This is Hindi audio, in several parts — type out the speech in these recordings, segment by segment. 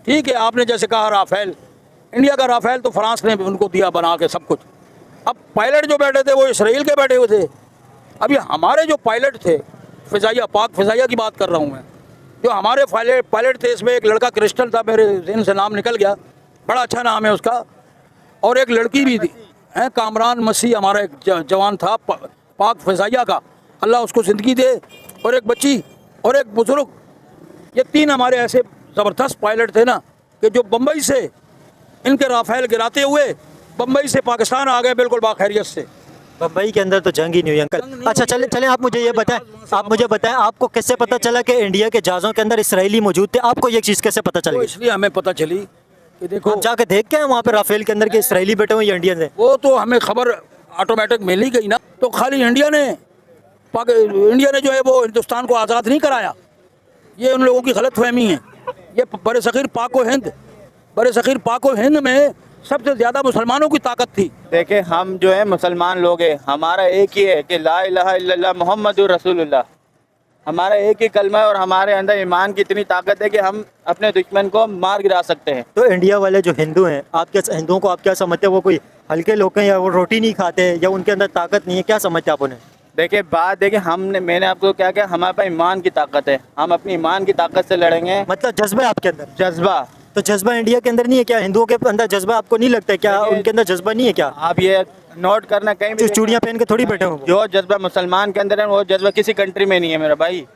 ठीक है, आपने जैसे कहा राफेल, इंडिया का राफेल तो फ्रांस ने उनको दिया बना के सब कुछ। अब पायलट जो बैठे थे वो इसराइल के बैठे हुए थे। अभी हमारे जो पायलट थे फ़िज़ाइया, पाक फ़िज़ाइया की बात कर रहा हूँ मैं, जो हमारे पायलट थे, इसमें एक लड़का क्रिस्टल था, मेरे ज़हन से नाम निकल गया, बड़ा अच्छा नाम है उसका, और एक लड़की भी थी हैं, कामरान मसीह हमारा एक जवान था पाक फ़िज़ाइया का, अल्लाह उसको ज़िंदगी दे, और एक बच्ची और एक बुज़ुर्ग। ये 3 हमारे ऐसे ज़बरदस्त पायलट थे ना कि जो बम्बई से इनके राफेल गिराते हुए बम्बई से पाकिस्तान आ गए बिल्कुल बाखैरियत से। बम्बई के अंदर तो जंग ही नहीं हुई अंकल। अच्छा चले आप मुझे ये बताएं, आपको कैसे पता चला कि इंडिया के जहाज़ों के अंदर इसराइली मौजूद थे? आपको ये चीज़ कैसे पता चली? इसलिए हमें पता चली कि देखो, आप जाके देख के हैं वहाँ पे राफेल के अंदर के इसराइली बैठे हुए या इंडियन है? वो तो हमें खबर ऑटोमेटिक मिल ही गई ना। तो खाली इंडिया ने जो है वो हिंदुस्तान को आज़ाद नहीं कराया, ये उन लोगों की गलतफहमी है। ये बरसग़ीर पाक व हिंद में सबसे ज़्यादा मुसलमानों की ताकत थी। देखिए, हम जो है मुसलमान लोग हैं, हमारा एक ही है कि ला इलाहा इल्लल्लाह मुहम्मदुर रसूलुल्लाह, हमारा एक ही कलमा है और हमारे अंदर ईमान की इतनी ताकत है कि हम अपने दुश्मन को मार गिरा सकते हैं। तो इंडिया वाले जो हिंदू हैं, आपके हिंदुओं को आप क्या समझते हैं? वो कोई हल्के लोग हैं या वो रोटी नहीं खाते या उनके अंदर ताकत नहीं है? क्या समझते हैं आप उन्हें? देखिए मैंने आपको क्या क्या, हमारे पास ईमान की ताकत है, हम अपनी ईमान की ताकत से लड़ेंगे। मतलब जज्बा है आपके अंदर? जज्बा। तो जज्बा इंडिया के अंदर नहीं है क्या? हिंदुओं के अंदर जज्बा आपको नहीं लगता है क्या? उनके अंदर जज्बा नहीं है क्या? आप ये नोट करना, कहीं भी चूड़ियाँ पहन के थोड़ी बैठे हो। जो जज्बा मुसलमान के अंदर है वो जज्बा किसी कंट्री में नहीं है मेरा भाई,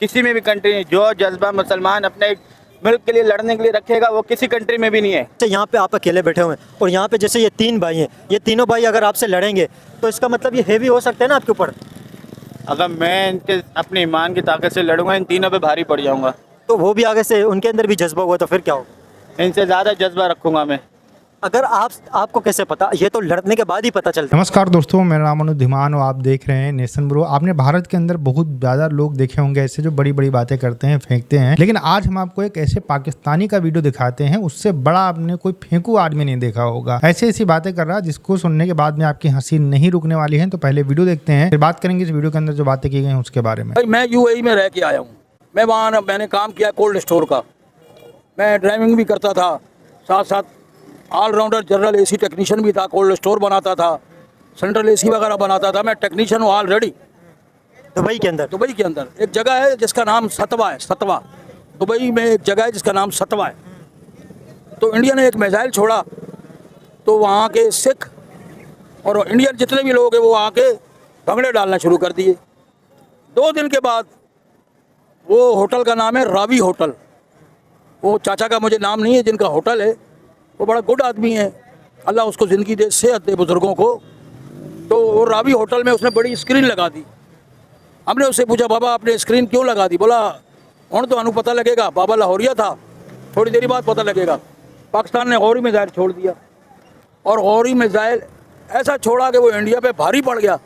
किसी में भी कंट्री नहीं। जो जज्बा मुसलमान अपने मुल्क के लिए लड़ने के लिए रखेगा वो किसी कंट्री में भी नहीं है। अच्छा, यहाँ पे आप अकेले बैठे हुए हैं और यहाँ पे जैसे ये 3 भाई हैं, ये तीनों भाई अगर आपसे लड़ेंगे तो इसका मतलब ये हेवी हो सकते हैं ना आपके ऊपर? अगर मैं इनके अपने ईमान की ताकत से लड़ूंगा, इन तीनों पे भारी पड़ जाऊंगा। तो वो भी आगे से उनके अंदर भी जज्बा हुआ तो फिर क्या होगा? इनसे ज़्यादा जज्बा रखूंगा मैं। अगर आपको कैसे पता? ये तो लड़ने के बाद ही पता चलता है। नमस्कार दोस्तों, मेरा नाम अनुज धीमान और आप देख रहे हैं नेशन ब्रो। आपने भारत के अंदर बहुत ज़्यादा लोग देखे होंगे ऐसे जो बड़ी बड़ी बातें करते हैं, फेंकते हैं, लेकिन आज हम आपको एक ऐसे पाकिस्तानी का वीडियो दिखाते हैं, उससे बड़ा आपने कोई फेंकू आदमी नहीं देखा होगा। ऐसी बातें कर रहा है जिसको सुनने के बाद में आपकी हंसी नहीं रुकने वाली है। तो पहले वीडियो देखते हैं, फिर बात करेंगे इस वीडियो के अंदर जो बातें की गई हैं उसके बारे में। मैं यूएई में रह के आया हूँ, मैं वहाँ मैंने काम किया कोल्ड स्टोर का, मैं ड्राइविंग भी करता था, साथ साथ ऑलराउंडर जनरल एसी टेक्नीशियन भी था, कोल्ड स्टोर बनाता था, सेंट्रल एसी वगैरह बनाता था। मैं टेक्नीशियन हूँ ऑलरेडी। दुबई के अंदर एक जगह है जिसका नाम सतवा है, सतवा। दुबई में एक जगह है जिसका नाम सतवा है। तो इंडिया ने एक मिसाइल छोड़ा तो वहाँ के सिख और इंडियन जितने भी लोग हैं वो आके भंगड़े डालना शुरू कर दिए। 2 दिन के बाद वो होटल का नाम है रावी होटल, वो चाचा का मुझे नाम नहीं है जिनका होटल है, वो बड़ा गुड आदमी है, अल्लाह उसको ज़िंदगी दे, सेहत दे बुज़ुर्गों को। तो वो रावी होटल में उसने बड़ी स्क्रीन लगा दी। हमने उससे पूछा, बाबा आपने स्क्रीन क्यों लगा दी? बोला और तो अनु पता लगेगा, बाबा लाहौरिया था, थोड़ी देरी बाद पता लगेगा। पाकिस्तान ने गौरी मिसाइल छोड़ दिया और गौरी मिसाइल ऐसा छोड़ा कि वो इंडिया पे भारी पड़ गया।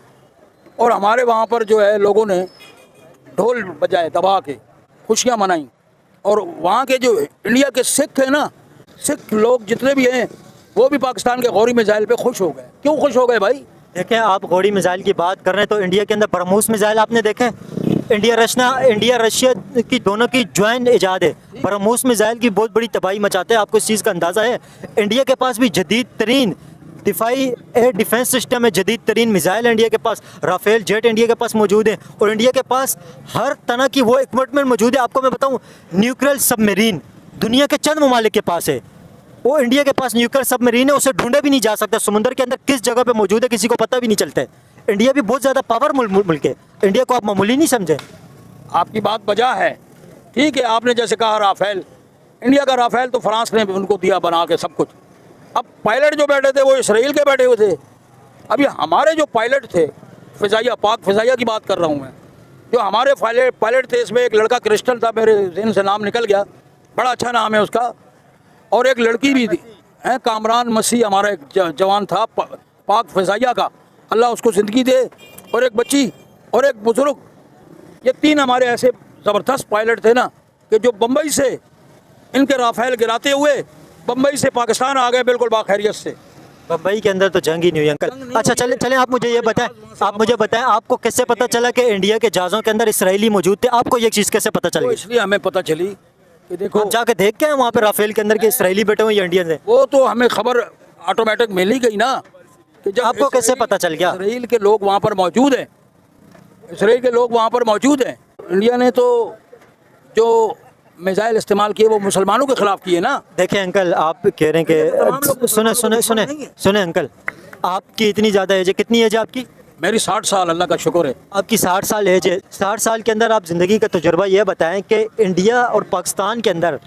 और हमारे वहाँ पर जो है लोगों ने ढोल बजाए, दबा के खुशियाँ मनाई। और वहाँ के जो इंडिया के सिख हैं ना, सिख लोग जितने भी हैं वो भी पाकिस्तान के गौरी मिसाइल पे खुश हो गए। क्यों खुश हो गए भाई? देखें, आप गौरी मिसाइल की बात कर रहे हैं तो इंडिया के अंदर ब्रह्मोस मिसाइल आपने देखे? इंडिया रशिया की दोनों की ज्वाइन इजाद है। ब्रह्मोस मिसाइल की बहुत बड़ी तबाही मचाते हैं, आपको इस चीज़ का अंदाज़ा है? इंडिया के पास भी जदीद तरीन दिफाई एयर डिफेंस सिस्टम है, जदीद तरीन मिसाइल इंडिया के पास, राफेल जेट इंडिया के पास मौजूद है और इंडिया के पास हर तरह की वो इक्विपमेंट मौजूद है। आपको मैं बताऊँ, न्यूक्लियर सबमरीन दुनिया के चंद ममालिक के पास है, वो इंडिया के पास न्यूक्लियर सबमरीन है, उसे ढूंढे भी नहीं जा सकता। समुद्र के अंदर किस जगह पे मौजूद है किसी को पता भी नहीं चलता है। इंडिया भी बहुत ज़्यादा पावर मुल्क है, इंडिया को आप मामूली नहीं समझें। आपकी बात बजा है, ठीक है, आपने जैसे कहा राफेल, इंडिया का राफेल तो फ्रांस ने उनको दिया बना के सब कुछ। अब पायलट जो बैठे थे वो इसराइल के बैठे हुए थे। अभी हमारे जो पायलट थे फ़िज़ाइया, पाक फ़िज़ाइया की बात कर रहा हूँ मैं, जो हमारे पायलट थे, इसमें एक लड़का क्रिस्टल था, मेरे ज़हन से नाम निकल गया, बड़ा अच्छा नाम है उसका, और एक लड़की भी थी हैं, कामरान मसीह हमारा एक जवान था पाक फ़िज़ाइया का, अल्लाह उसको ज़िंदगी दे, और एक बच्ची और एक बुज़ुर्ग। ये 3 हमारे ऐसे ज़बरदस्त पायलट थे ना कि जो बम्बई से इनके राफेल गिराते हुए बम्बई से पाकिस्तान आ गए बिल्कुल बाखैरियत से। बम्बई के अंदर तो जंग ही नहीं हुई अंकल। अच्छा चले आप मुझे ये बताएं, आपको कैसे पता चला कि इंडिया के जहाज़ों के अंदर इसराइली मौजूद थे? आपको ये चीज़ कैसे पता चली? तो इसलिए हमें पता चली कि देखो आप जाके देख के आए वहाँ पे राफेल के अंदर के इसराइली बैठे हुए या इंडियन है? वो तो हमें खबर ऑटोमेटिक मिल ही गई ना कि जब आपको कैसे पता चल गया? इसराइल के लोग वहाँ पर मौजूद हैं, इसराइल के लोग वहाँ पर मौजूद हैं। इंडिया ने तो जो मिसाइल इस्तेमाल किए वो मुसलमानों के खिलाफ किए ना। देखिए अंकल, आप कह रहे हैं तमाम लोग कि सुने सुने सुने सुने अंकल, आपकी इतनी ज़्यादा एज है, कितनी एज है आपकी? मेरी 60 साल, अल्लाह का शुक्र है। आपकी 60 साल एज है। 60 साल के अंदर आप ज़िंदगी का तजुर्बा ये बताएं कि इंडिया और पाकिस्तान के अंदर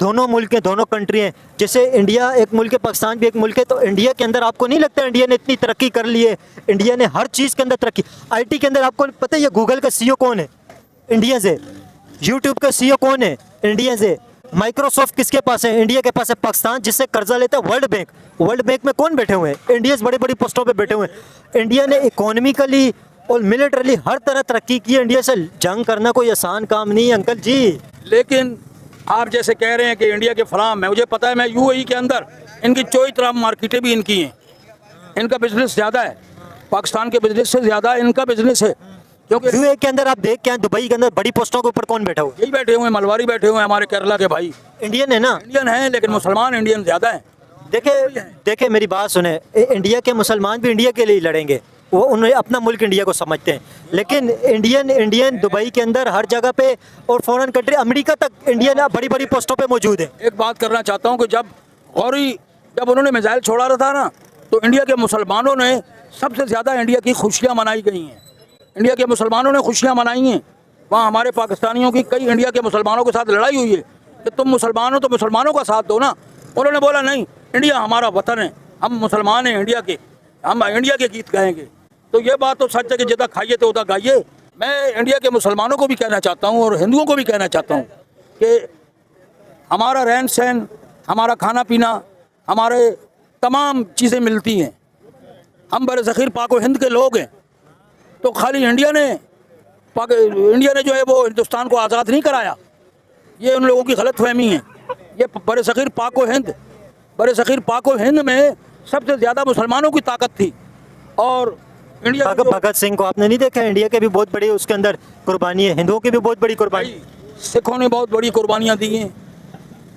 दोनों मुल्क हैं, दोनों कंट्री हैं। जैसे इंडिया एक मुल्क है, पाकिस्तान भी एक मुल्क है, तो इंडिया के अंदर आपको नहीं लगता इंडिया ने इतनी तरक्की कर ली है? इंडिया ने हर चीज़ के अंदर तरक्की, आईटी के अंदर आपको पता है ये गूगल का सीईओ कौन है? इंडिया से। यूट्यूब का सीईओ कौन है? इंडिया से। माइक्रोसॉफ्ट किसके पास है? इंडिया के पास है। पाकिस्तान जिससे कर्जा लेता है वर्ल्ड बैंक, वर्ल्ड बैंक में कौन बैठे हुए हैं? इंडिया बड़ी बड़ी पोस्टों पे बैठे हुए हैं। इंडिया ने इकोनॉमिकली और मिलिटरली हर तरह तरक्की की है। इंडिया से जंग करना कोई आसान काम नहीं है अंकल जी। लेकिन आप जैसे कह रहे हैं कि इंडिया के फलाम, मुझे पता है, मैं यूएई के अंदर इनकी चौई तरह मार्केटें भी इनकी हैं, इनका बिजनेस ज़्यादा है, पाकिस्तान के बिजनेस से ज़्यादा इनका बिजनेस है। क्योंकि यूएई के अंदर आप देख के आए, दुबई के अंदर बड़ी पोस्टों के ऊपर कौन बैठा हुआ? यही बैठे हुए हैं, मलवारी बैठे हुए हैं, हमारे केरला के भाई। इंडियन है ना? इंडियन हैं लेकिन मुसलमान इंडियन ज़्यादा हैं। देखे मेरी बात सुने, इंडिया के मुसलमान भी इंडिया के लिए लड़ेंगे, वो उन्हें अपना मुल्क इंडिया को समझते हैं। लेकिन इंडियन दुबई के अंदर हर जगह पे और फॉरेन कंट्री अमेरिका तक इंडियन बड़ी बड़ी पोस्टों पे मौजूद है। एक बात करना चाहता हूँ कि जब उन्होंने मिसाइल छोड़ा रहा था ना, तो इंडिया के मुसलमानों ने सबसे ज़्यादा इंडिया की खुशियाँ मनाई गई हैं। इंडिया के मुसलमानों ने खुशियाँ मनाई हैं। वहाँ हमारे पाकिस्तानियों की कई इंडिया के मुसलमानों के साथ लड़ाई हुई है कि तुम मुसलमान हो तो मुसलमानों का साथ दो ना। उन्होंने बोला नहीं, इंडिया हमारा वतन है, हम मुसलमान हैं इंडिया के, हम इंडिया के गीत गाएंगे। तो ये बात तो सच है कि जितना खाइए तो उतना गाइए। मैं इंडिया के मुसलमानों को भी कहना चाहता हूँ और हिंदुओं को भी कहना चाहता हूँ कि हमारा रहन सहन, हमारा खाना पीना, हमारे तमाम चीज़ें मिलती हैं। हम बरसग़ीर पाक व हिंद के लोग हैं। तो खाली इंडिया ने जो है वो हिंदुस्तान को आज़ाद नहीं कराया, ये उन लोगों की गलतफहमी है। ये बरसग़ीर पाक व हिंद में सबसे ज़्यादा मुसलमानों की ताकत थी। और इंडिया भगत सिंह को आपने नहीं देखा? इंडिया के भी बहुत बड़ी उसके अंदर कुर्बानी है, हिंदुओं की भी बहुत बड़ी कुर्बानी। सिखों ने बहुत बड़ी कुर्बानियाँ दी हैं,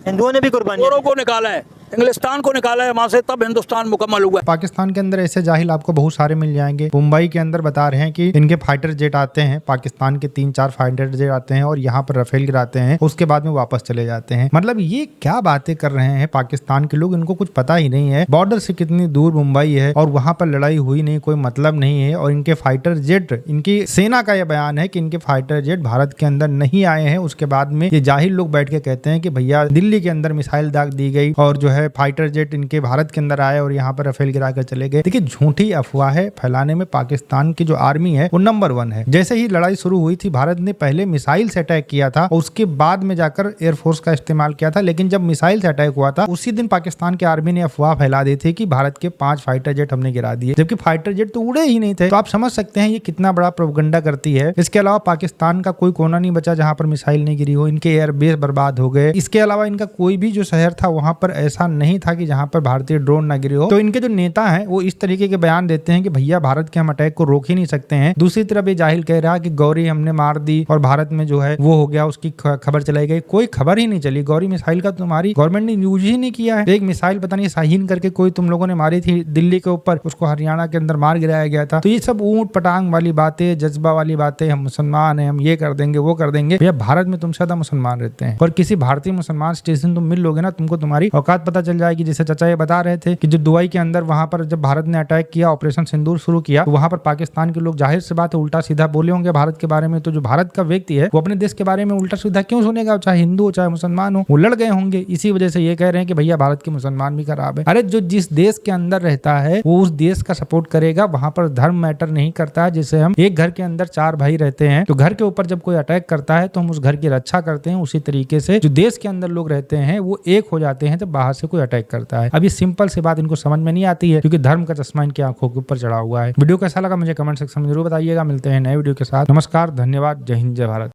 हिंदुओं ने भी कुर्बानी को निकाला है, इंग्लिस्तान को निकाला है वहाँ से, तब हिंदुस्तान मुकम्मल हुआ। पाकिस्तान के अंदर ऐसे जाहिल आपको बहुत सारे मिल जाएंगे। मुंबई के अंदर बता रहे हैं कि इनके फाइटर जेट आते हैं, पाकिस्तान के 3-4 फाइटर जेट आते हैं और यहाँ पर राफेल गिराते हैं, उसके बाद में वापस चले जाते हैं। मतलब ये क्या बातें कर रहे हैं पाकिस्तान के लोग, इनको कुछ पता ही नहीं है। बॉर्डर से कितनी दूर मुंबई है और वहां पर लड़ाई हुई नहीं, कोई मतलब नहीं है। और इनके फाइटर जेट, इनकी सेना का यह बयान है कि इनके फाइटर जेट भारत के अंदर नहीं आए हैं। उसके बाद में ये जाहिल लोग बैठ के कहते हैं कि भैया दिल्ली के अंदर मिसाइल दाग दी गई और जो है फाइटर जेट इनके भारत के अंदर आए और यहाँ पर राफेल गिरा कर चले गए। देखिए झूठी अफवाहें फैलाने में पाकिस्तान की जो आर्मी है वो नंबर 1 है। जैसे ही लड़ाई शुरू हुई थी, भारत ने पहले मिसाइल से अटैक किया था और उसके बाद में जाकर एयरफोर्स का इस्तेमाल किया था। लेकिन जब मिसाइल से अटैक हुआ था उसी दिन पाकिस्तान की आर्मी ने अफवाह फैला दी थी कि भारत के 5 फाइटर जेट हमने गिरा दिए, जबकि फाइटर जेट तो उड़े ही नहीं थे। तो आप समझ सकते हैं ये कितना बड़ा प्रोपेगेंडा करती है। इसके अलावा पाकिस्तान का कोई कोना नहीं बचा जहां पर मिसाइल नहीं गिरी हो। इनके एयरबेस बर्बाद हो गए। इसके अलावा इनका कोई भी जो शहर था वहां पर ऐसा नहीं था कि जहां पर भारतीय ड्रोन ना गिरे हो। तो इनके जो नेता हैं वो इस तरीके के बयान देते हैं कि भैया भारत के हम अटैक को रोक ही नहीं सकते हैं। दूसरी तरफ ये जाहिल कह रहा है कि गौरी हमने मार दी और भारत में जो है वो हो गया, उसकी खबर चलाई गई। कोई खबर ही नहीं चली। गौरी मिसाइल का तुम्हारी गवर्नमेंट ने यूज ही नहीं किया है। एक मिसाइल पता नहीं शाहीन करके कोई तुम लोगों ने मारी थी दिल्ली के ऊपर, उसको हरियाणा के अंदर मार गिराया गया था। तो ये सब ऊंट पटांग वाली बातें, जज्बा वाली बातें, हम मुसलमान हैं, हम ये कर देंगे वो कर देंगे। भैया भारत में तुमसे ज्यादा मुसलमान रहते हैं और किसी भारतीय मुसलमान स्टेशन तुम मिल लोगे ना, तुमको तुम्हारी औकात पता चल जाएगी। जैसे चाचा ये बता रहे थे कि जो दुबई के अंदर वहां पर जब भारत ने अटैक किया, ऑपरेशन सिंदूर शुरू किया, तो वहां पर पाकिस्तान के लोग जाहिर सी बात है उल्टा सीधा बोले होंगे भारत के बारे में। तो जो भारत का व्यक्ति है वो अपने देश के बारे में उल्टा सीधा क्यों सुनेगा? चाहे हिंदू हो चाहे मुसलमान हो, वो लड़ गए होंगे। इसी वजह से ये कह रहे हैं कि भैया भारत के मुसलमान भी खराब है। अरे जो जिस देश के अंदर रहता है वो उस देश का सपोर्ट करेगा। वहां पर धर्म मैटर नहीं करता है। जैसे हम एक घर के अंदर 4 भाई रहते हैं तो घर के ऊपर जब कोई अटैक करता है तो हम उस घर की रक्षा करते हैं। उसी तरीके से जो देश के अंदर लोग रहते हैं वो एक हो जाते हैं जब बाहर से कोई अटैक करता है। अब ये सिंपल सी बात इनको समझ में नहीं आती है क्योंकि धर्म का चश्मा इनकी आंखों के ऊपर चढ़ा हुआ है। वीडियो कैसा लगा मुझे कमेंट सेक्शन में जरूर बताइएगा। मिलते हैं नए वीडियो के साथ। नमस्कार, धन्यवाद, जय हिंद, जय भारत।